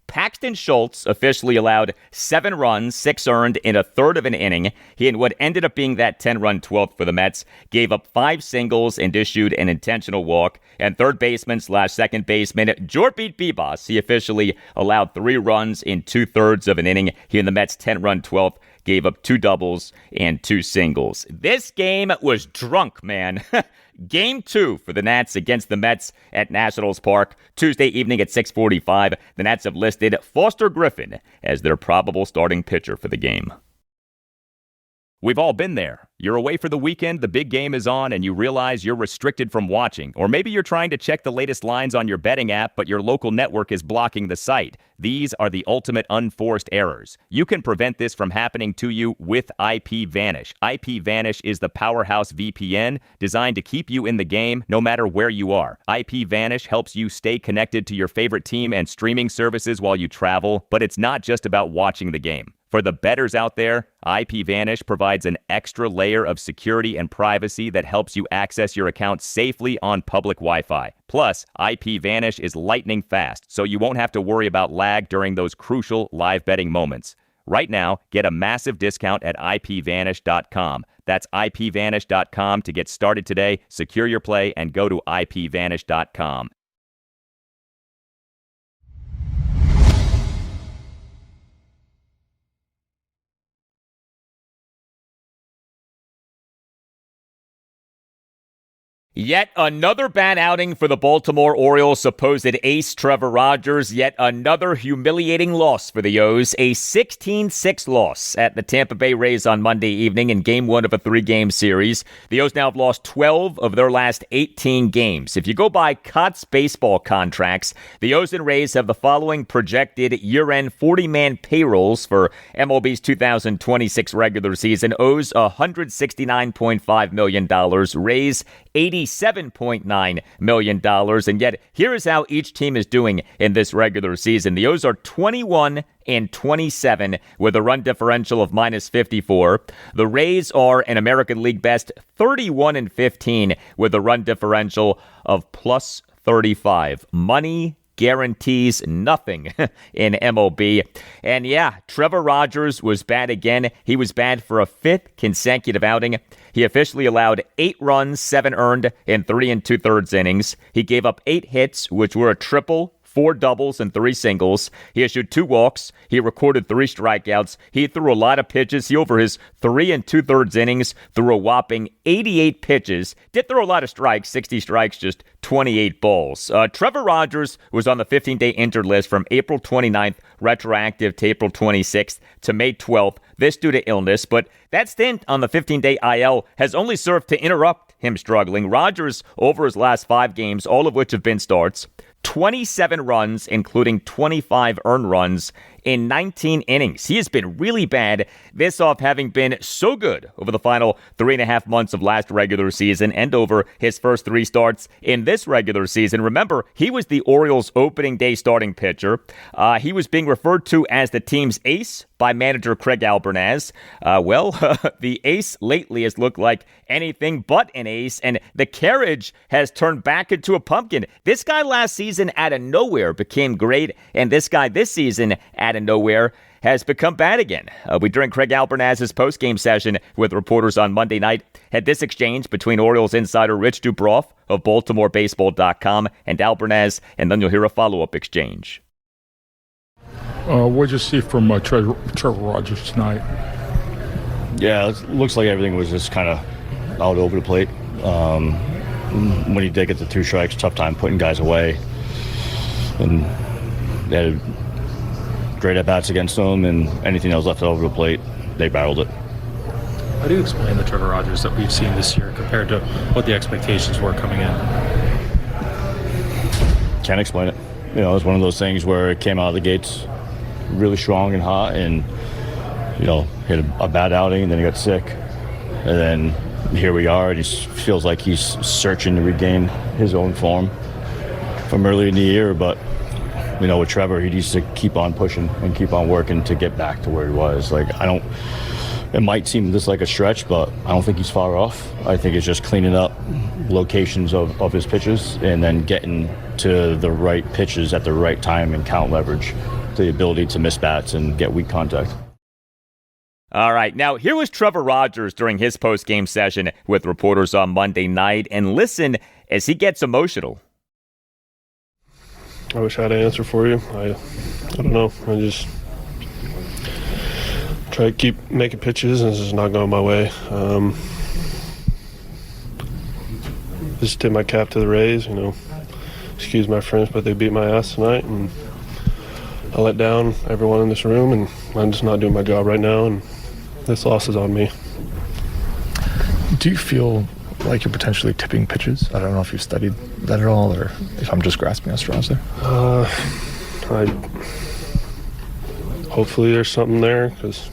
Paxton Schultz officially allowed 7 runs, 6 earned in a third of an inning. He, in what ended up being that 10-run 12th for the Mets, gave up 5 singles and issued an intentional walk. And third baseman / second baseman Jorbit Bibas, he officially allowed 3 runs in 2/3 of an inning. He, in the Mets' 10-run 12th, gave up 2 doubles and 2 singles. This game was drunk, man. Game 2 for the Nats against the Mets at Nationals Park. Tuesday evening at 6:45, the Nats have listed Foster Griffin as their probable starting pitcher for the game. We've all been there. You're away for the weekend, the big game is on, and you realize you're restricted from watching. Or maybe you're trying to check the latest lines on your betting app, but your local network is blocking the site. These are the ultimate unforced errors. You can prevent this from happening to you with IPVanish. IPVanish is the powerhouse VPN designed to keep you in the game no matter where you are. IPVanish helps you stay connected to your favorite team and streaming services while you travel, but it's not just about watching the game. For the bettors out there, IPVanish provides an extra layer of security and privacy that helps you access your account safely on public Wi-Fi. Plus, IPVanish is lightning fast, so you won't have to worry about lag during those crucial live betting moments. Right now, get a massive discount at IPVanish.com. That's IPVanish.com to get started today. Secure your play and go to IPVanish.com. Yet another bad outing for the Baltimore Orioles' supposed ace Trevor Rogers. Yet another humiliating loss for the O's. A 16-6 loss at the Tampa Bay Rays on Monday evening in Game 1 of a 3-game series. The O's now have lost 12 of their last 18 games. If you go by Cott's baseball contracts, the O's and Rays have the following projected year-end 40-man payrolls for MLB's 2026 regular season. O's $169.5 million. Rays $87.9 million. And yet, here is how each team is doing in this regular season. The O's are 21-27 with a run differential of -54. The Rays are an American League best 31-15 with a run differential of +35. Money guarantees nothing in MLB. And yeah, Trevor Rogers was bad again. He was bad for a 5th consecutive outing. He officially allowed 8 runs, 7 earned in 3 2/3 innings. He gave up 8 hits, which were a triple, 4 doubles, and 3 singles. He issued 2 walks. He recorded 3 strikeouts. He threw a lot of pitches. He, over his 3 2/3 innings, threw a whopping 88 pitches. Did throw a lot of strikes, 60 strikes, just 28 balls. Trevor Rogers was on the 15-day injured list from April 29th, retroactive to April 26th to May 12th. This due to illness, but that stint on the 15-day IL has only served to interrupt him struggling. Rogers, over his last 5 games, all of which have been starts, 27 runs, including 25 earned runs in 19 innings. He has been really bad, this off having been so good over the final 3.5 months of last regular season and over his first 3 starts in this regular season. Remember, he was the Orioles' opening day starting pitcher. He was being referred to as the team's ace by manager Craig Albernaz. The ace lately has looked like anything but an ace, and the carriage has turned back into a pumpkin. This guy last season out of nowhere became great, and this guy this season out of nowhere has become bad again. During Craig Albernaz's post-game session with reporters on Monday night, had this exchange between Orioles insider Rich Dubroff of BaltimoreBaseball.com and Albernaz, and then you'll hear a follow-up exchange. What did you see from Trevor Rogers tonight? Yeah, it looks like everything was just kind of out over the plate. When he did get the 2 strikes, tough time putting guys away. And they had great at-bats against them, and anything that was left over the plate, they barreled it. How do you explain the Trevor Rogers that we've seen this year compared to what the expectations were coming in? Can't explain it. You know, it's one of those things where it came out of the gates really strong and hot, and hit a bad outing, and then he got sick, and then here we are. It just feels like he's searching to regain his own form from earlier in the year. But with Trevor, he needs to keep on pushing and keep on working to get back to where he was. It might seem this like a stretch, but I don't think he's far off. I think it's just cleaning up locations of his pitches and then getting to the right pitches at the right time and count leverage, the ability to miss bats and get weak contact. All right, now here was Trevor Rogers during his post-game session with reporters on Monday night, and listen as he gets emotional. I wish I had an answer for you. I don't know. I just try to keep making pitches, and it's just not going my way. Just tip my cap to the Rays. Excuse my French, but they beat my ass tonight, and I let down everyone in this room, and I'm just not doing my job right now, and this loss is on me. Do you feel like you're potentially tipping pitches? I don't know if you've studied that at all, or if I'm just grasping at straws there. Hopefully there's something there, because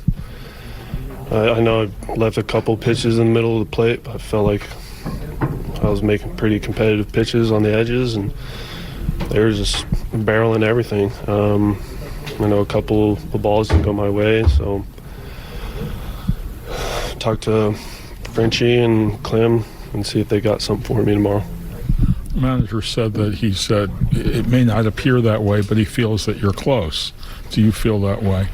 I know I left a couple pitches in the middle of the plate, but I felt like I was making pretty competitive pitches on the edges, and they were just barreling everything. I know a couple of balls didn't go my way, so talk to Frenchie and Clem and see if they got something for me tomorrow. The manager said that he said it may not appear that way, but he feels that you're close. Do you feel that way?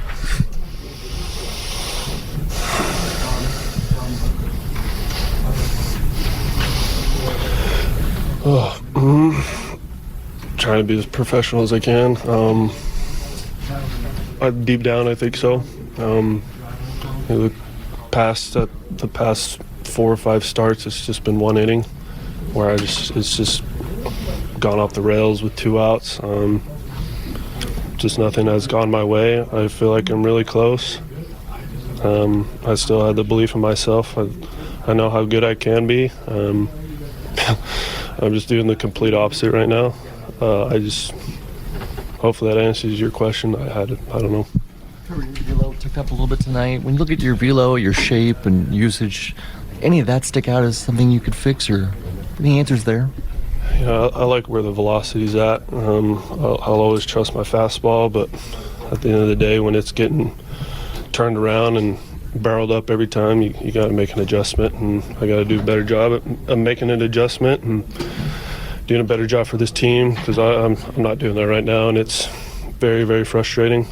Trying to be as professional as I can. Deep down, I think so. The past 4 or 5 starts, it's just been one inning. where it's just gone off the rails with 2 outs. Just nothing has gone my way. I feel like I'm really close. I still have the belief in myself. I know how good I can be. I'm just doing the complete opposite right now. Hopefully that answers your question. I don't know. Your velo ticked up a little bit tonight. When you look at your velo, your shape and usage, any of that stick out as something you could fix, or any answers there? Yeah, I like where the velocity's at. I'll always trust my fastball, but at the end of the day, when it's getting turned around and barreled up every time, you got to make an adjustment, and I got to do a better job at making an adjustment and doing a better job for this team, because I'm not doing that right now, and it's very, very frustrating.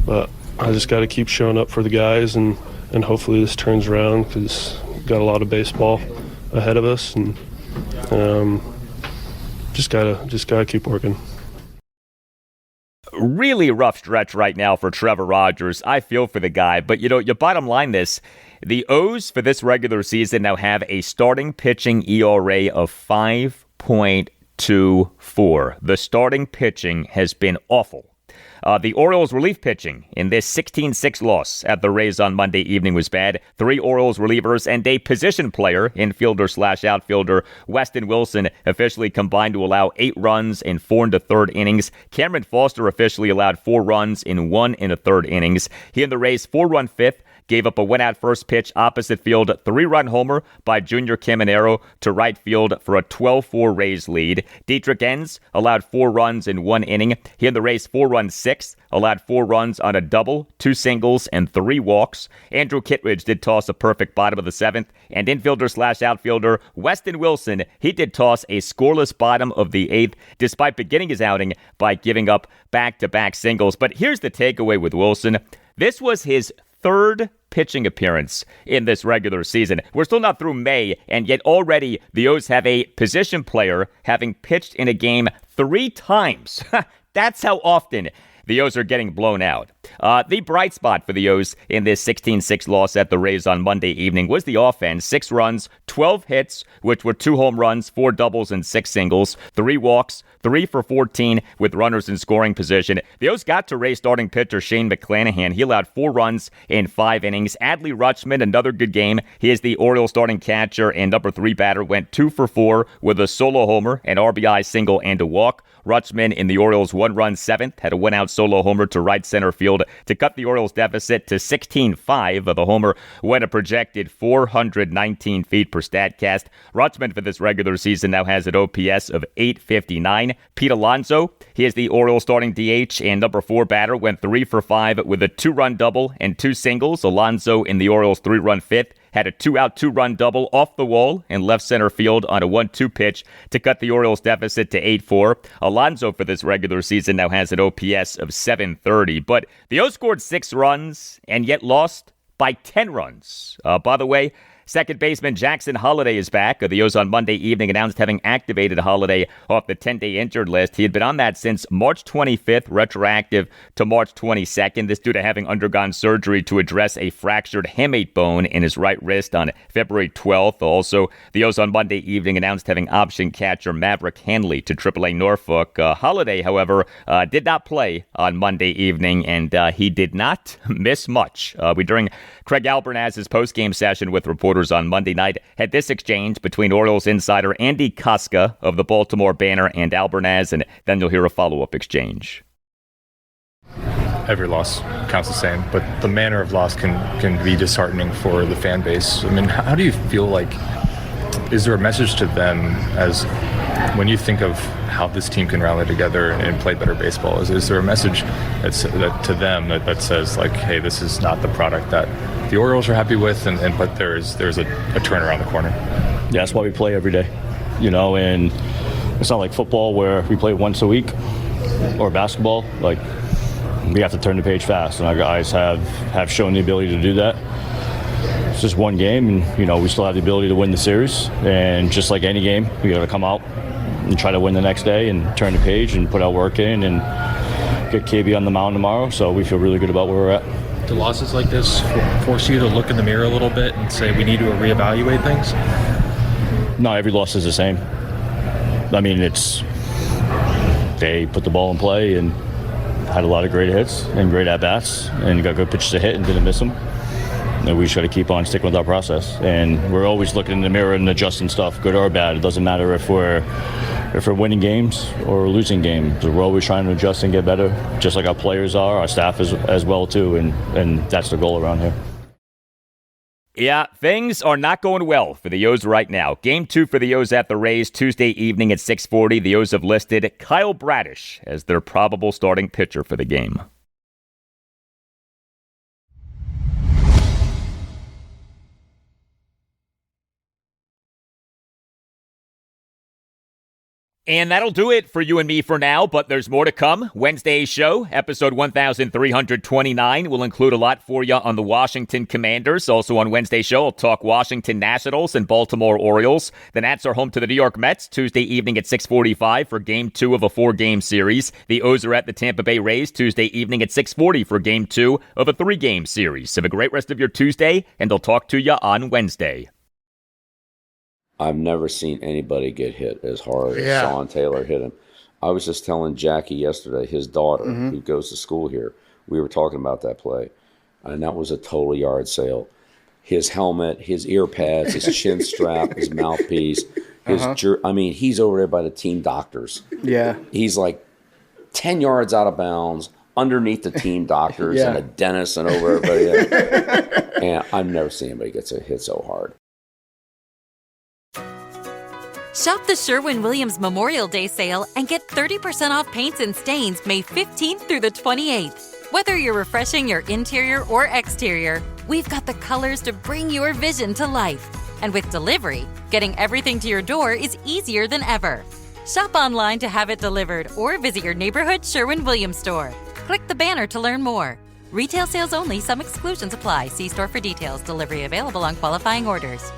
But I just got to keep showing up for the guys, and hopefully this turns around, because we've got a lot of baseball ahead of us, and just gotta keep working. Really rough stretch right now for Trevor Rogers. I feel for the guy, but your bottom line this, the O's for this regular season now have a starting pitching ERA of 5.24. The starting pitching has been awful. The Orioles relief pitching in this 16-6 loss at the Rays on Monday evening was bad. 3 Orioles relievers and a position player, infielder/outfielder Weston Wilson, officially combined to allow 8 runs in 4 1/3 innings. Cameron Foster officially allowed 4 runs in 1 1/3 innings. He and the Rays 4-run 5th. Gave up a one-out first pitch opposite field 3-run homer by Junior Caminero to right field for a 12-4 Rays lead. Dietrich Enns allowed 4 runs in 1 inning. He and the Rays 4-run 6th, allowed 4 runs on a double, 2 singles, and 3 walks. Andrew Kittredge did toss a perfect bottom of the 7th. And infielder/outfielder Weston Wilson, he did toss a scoreless bottom of the 8th, despite beginning his outing by giving up back-to-back singles. But here's the takeaway with Wilson. This was his 3rd pitching appearance in this regular season. We're still not through May, and yet already the O's have a position player having pitched in a game 3 times. That's how often the O's are getting blown out. The bright spot for the O's in this 16-6 loss at the Rays on Monday evening was the offense. 6 runs, 12 hits, which were 2 home runs, 4 doubles, and 6 singles, 3 walks, 3 for 14 with runners in scoring position. The O's got to Rays starting pitcher Shane McClanahan. He allowed 4 runs in 5 innings. Adley Rutschman, another good game. He is the Orioles starting catcher and number 3 batter, went 2 for 4 with a solo homer, an RBI single, and a walk. Rutschman in the Orioles' 1-run 7th had a 1-out solo homer to right center field to cut the Orioles' deficit to 16-5. The homer went a projected 419 feet per Statcast. Rutschman for this regular season now has an OPS of 859. Pete Alonso, he is the Orioles starting DH and number 4 batter, went 3 for 5 with a 2-run double and 2 singles. Alonso in the Orioles' 3-run 5th had a 2-out 2-run double off the wall in left center field on a 1-2 pitch to cut the Orioles deficit to 8-4. Alonso for this regular season now has an OPS of 730. But the O's scored 6 runs and yet lost by 10 runs. By the way, second baseman Jackson Holliday is back. The O's on Monday evening announced having activated Holliday off the 10-day injured list. He had been on that since March 25th, retroactive to March 22nd. This due to having undergone surgery to address a fractured hamate bone in his right wrist on February 12th. Also, the O's on Monday evening announced having option catcher Maverick Hanley to Triple-A Norfolk. Holliday, however, did not play on Monday evening, and he did not miss much. During Craig Albernaz's postgame session with reporters on Monday night had this exchange between Orioles insider Andy Koska of the Baltimore Banner and Albernaz, and then you'll hear a follow-up exchange. Every loss counts the same, but the manner of loss can be disheartening for the fan base. I mean, how do you feel like, is there a message to them as when you think of how this team can rally together and play better baseball? Is there a message to them that says, like, hey, this is not the product that the Orioles are happy with, but there's a turn around the corner? Yeah, that's why we play every day, and it's not like football where we play once a week or basketball. Like, we have to turn the page fast, and our guys have shown the ability to do that. It's just one game, and we still have the ability to win the series, and just like any game, we got to come out and try to win the next day and turn the page and put our work in and get KB on the mound tomorrow. So we feel really good about where we're at. Do losses like this force you to look in the mirror a little bit and say we need to reevaluate things? not every loss is the same. I mean, they put the ball in play and had a lot of great hits and great at-bats and got good pitches to hit and didn't miss them. And we just got to keep on sticking with our process. And we're always looking in the mirror and adjusting stuff, good or bad. It doesn't matter if we're winning games or losing games. We're always trying to adjust and get better, just like our players are, our staff as well too, and that's the goal around here. Yeah, things are not going well for the O's right now. Game 2 for the O's at the Rays Tuesday evening at 6:40. The O's have listed Kyle Bradish as their probable starting pitcher for the game. And that'll do it for you and me for now, but there's more to come. Wednesday's show, episode 1329, will include a lot for you on the Washington Commanders. Also on Wednesday's show, I'll talk Washington Nationals and Baltimore Orioles. The Nats are home to the New York Mets Tuesday evening at 6:45 for Game 2 of a 4-game series. The O's are at the Tampa Bay Rays Tuesday evening at 6:40 for Game 2 of a 3-game series. Have a great rest of your Tuesday, and I'll talk to you on Wednesday. I've never seen anybody get hit as hard as Sean Taylor hit him. I was just telling Jackie yesterday, his daughter, who goes to school here, we were talking about that play, and that was a total yard sale. His helmet, his ear pads, his chin strap, his mouthpiece, he's over there by the team doctors. Yeah. He's like 10 yards out of bounds, underneath the team doctors and a dentist and over everybody else. And I've never seen anybody get hit so hard. Shop the Sherwin-Williams Memorial Day sale and get 30% off paints and stains May 15th through the 28th. Whether you're refreshing your interior or exterior, we've got the colors to bring your vision to life. And with delivery, getting everything to your door is easier than ever. Shop online to have it delivered or visit your neighborhood Sherwin-Williams store. Click the banner to learn more. Retail sales only. Some exclusions apply. See store for details. Delivery available on qualifying orders.